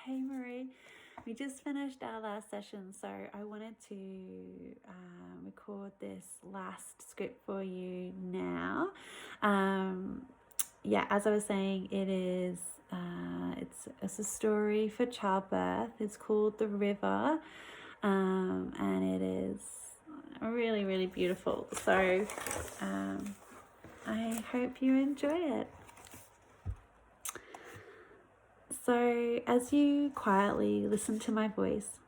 Hey Marie, we just finished our last session, so I wanted to record this last script for you now. As I was saying, it's a story for childbirth. It's called The River, and it is really, really beautiful. So I hope you enjoy it. So, as you quietly listen to my voice,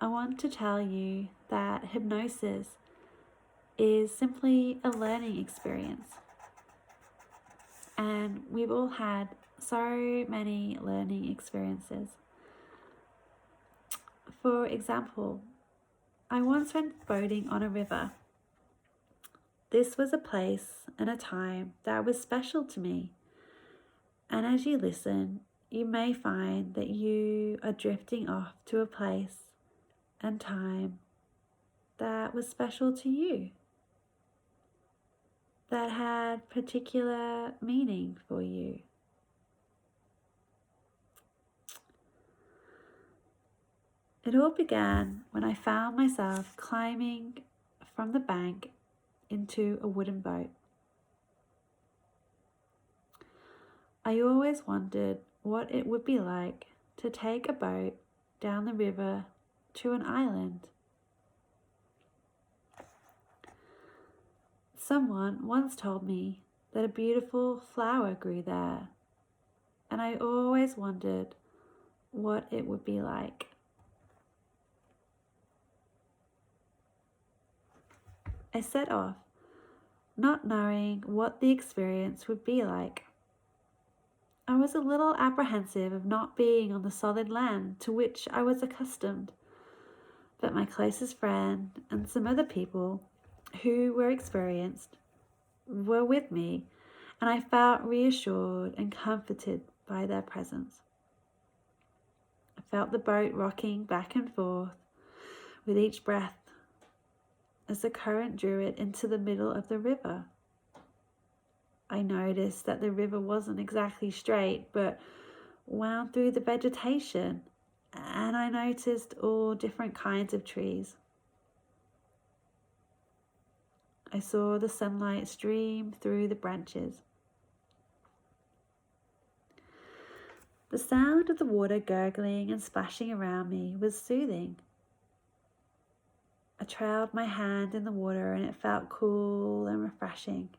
I want to tell you that hypnosis is simply a learning experience. And we've all had so many learning experiences. For example, I once went boating on a river. This was a place and a time that was special to me. And as you listen, you may find that you are drifting off to a place and time that was special to you, that had particular meaning for you. It all began when I found myself climbing from the bank into a wooden boat. I always wondered what it would be like to take a boat down the river to an island. Someone once told me that a beautiful flower grew there, and I always wondered what it would be like. I set off, not knowing what the experience would be like. I was a little apprehensive of not being on the solid land to which I was accustomed, but my closest friend and some other people who were experienced were with me, and I felt reassured and comforted by their presence. I felt the boat rocking back and forth with each breath as the current drew it into the middle of the river. I noticed that the river wasn't exactly straight, but wound through the vegetation, and I noticed all different kinds of trees. I saw the sunlight stream through the branches. The sound of the water gurgling and splashing around me was soothing. I trailed my hand in the water and it felt cool and refreshing.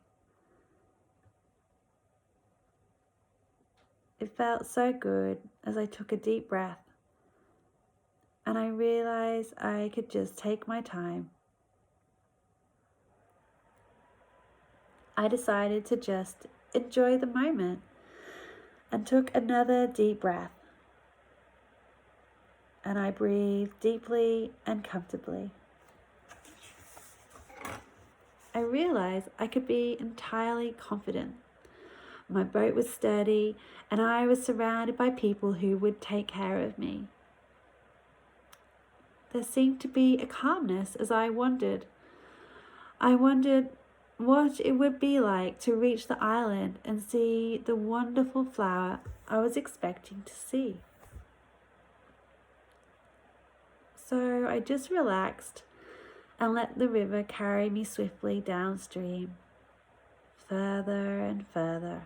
It felt so good as I took a deep breath, and I realized I could just take my time. I decided to just enjoy the moment and took another deep breath. And I breathed deeply and comfortably. I realized I could be entirely confident. My boat was sturdy, and I was surrounded by people who would take care of me. There seemed to be a calmness as I wondered. I wondered what it would be like to reach the island and see the wonderful flower I was expecting to see. So I just relaxed and let the river carry me swiftly downstream, further and further.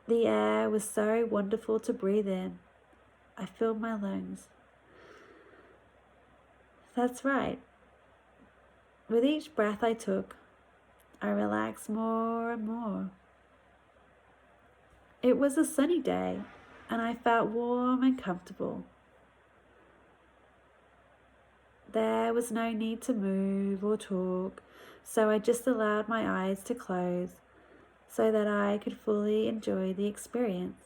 The air was so wonderful to breathe in. I filled my lungs. That's right. With each breath I took, I relaxed more and more. It was a sunny day, and I felt warm and comfortable. There was no need to move or talk, so I just allowed my eyes to close so that I could fully enjoy the experience.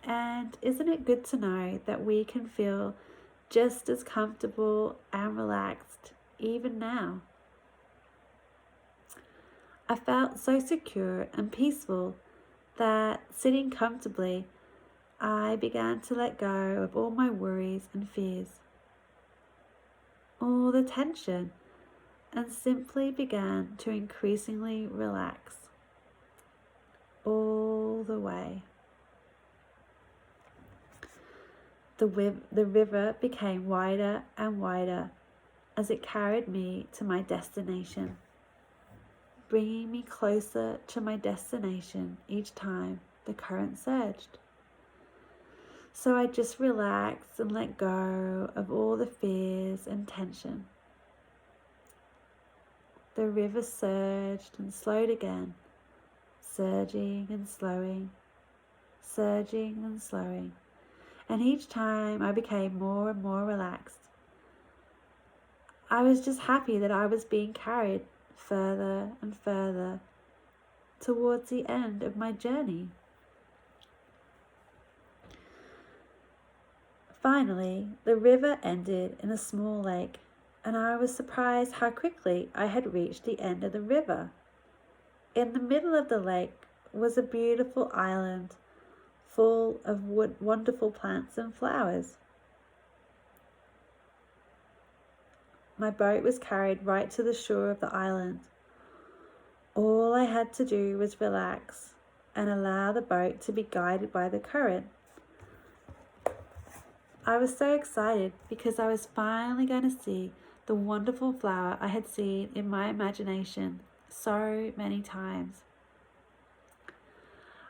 And isn't it good to know that we can feel just as comfortable and relaxed even now? I felt so secure and peaceful that sitting comfortably, I began to let go of all my worries and fears, all the tension, and simply began to increasingly relax, all away. The river became wider and wider as it carried me to my destination, bringing me closer to my destination each time the current surged. So I just relaxed and let go of all the fears and tension. The river surged and slowed again, surging and slowing, surging and slowing. And each time I became more and more relaxed. I was just happy that I was being carried further and further towards the end of my journey. Finally, the river ended in a small lake, and I was surprised how quickly I had reached the end of the river. In the middle of the lake was a beautiful island full of wonderful plants and flowers. My boat was carried right to the shore of the island. All I had to do was relax and allow the boat to be guided by the current. I was so excited because I was finally going to see the wonderful flower I had seen in my imagination so many times.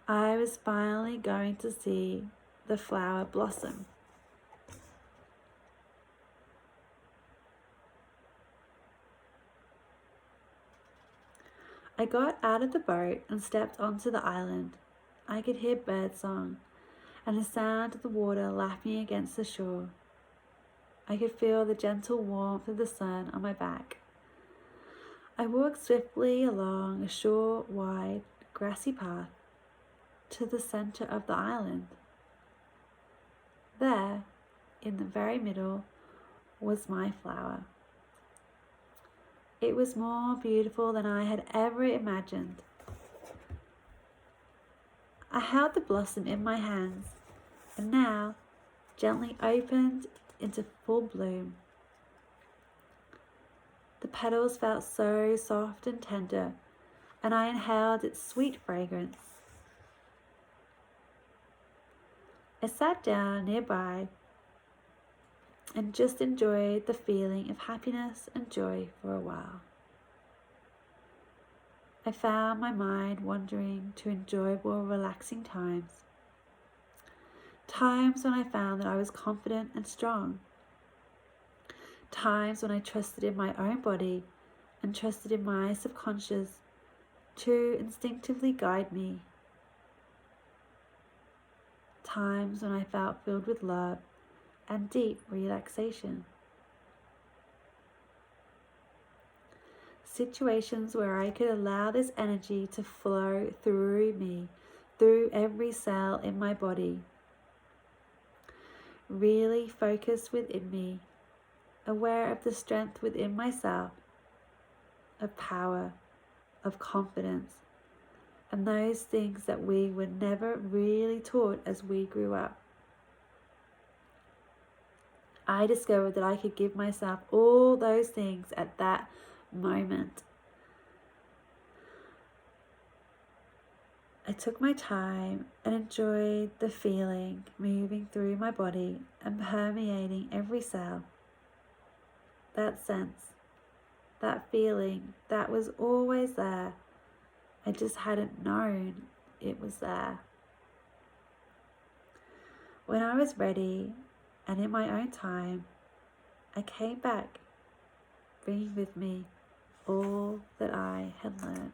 I was finally going to see the flower blossom. I got out of the boat and stepped onto the island. I could hear birdsong and the sound of the water lapping against the shore. I could feel the gentle warmth of the sun on my back. I walked swiftly along a short, wide, grassy path to the center of the island. There, in the very middle, was my flower. It was more beautiful than I had ever imagined. I held the blossom in my hands and now gently opened into full bloom. The petals felt so soft and tender, and I inhaled its sweet fragrance. I sat down nearby and just enjoyed the feeling of happiness and joy for a while. I found my mind wandering to enjoyable, relaxing times. Times when I found that I was confident and strong. Times when I trusted in my own body and trusted in my subconscious to instinctively guide me. Times when I felt filled with love and deep relaxation. Situations where I could allow this energy to flow through me, through every cell in my body. Really focused within me, aware of the strength within myself, of power, of confidence, and those things that we were never really taught as we grew up. I discovered that I could give myself all those things at that moment. I took my time and enjoyed the feeling moving through my body and permeating every cell. That sense, that feeling, that was always there. I just hadn't known it was there. When I was ready and in my own time, I came back, bringing with me all that I had learned.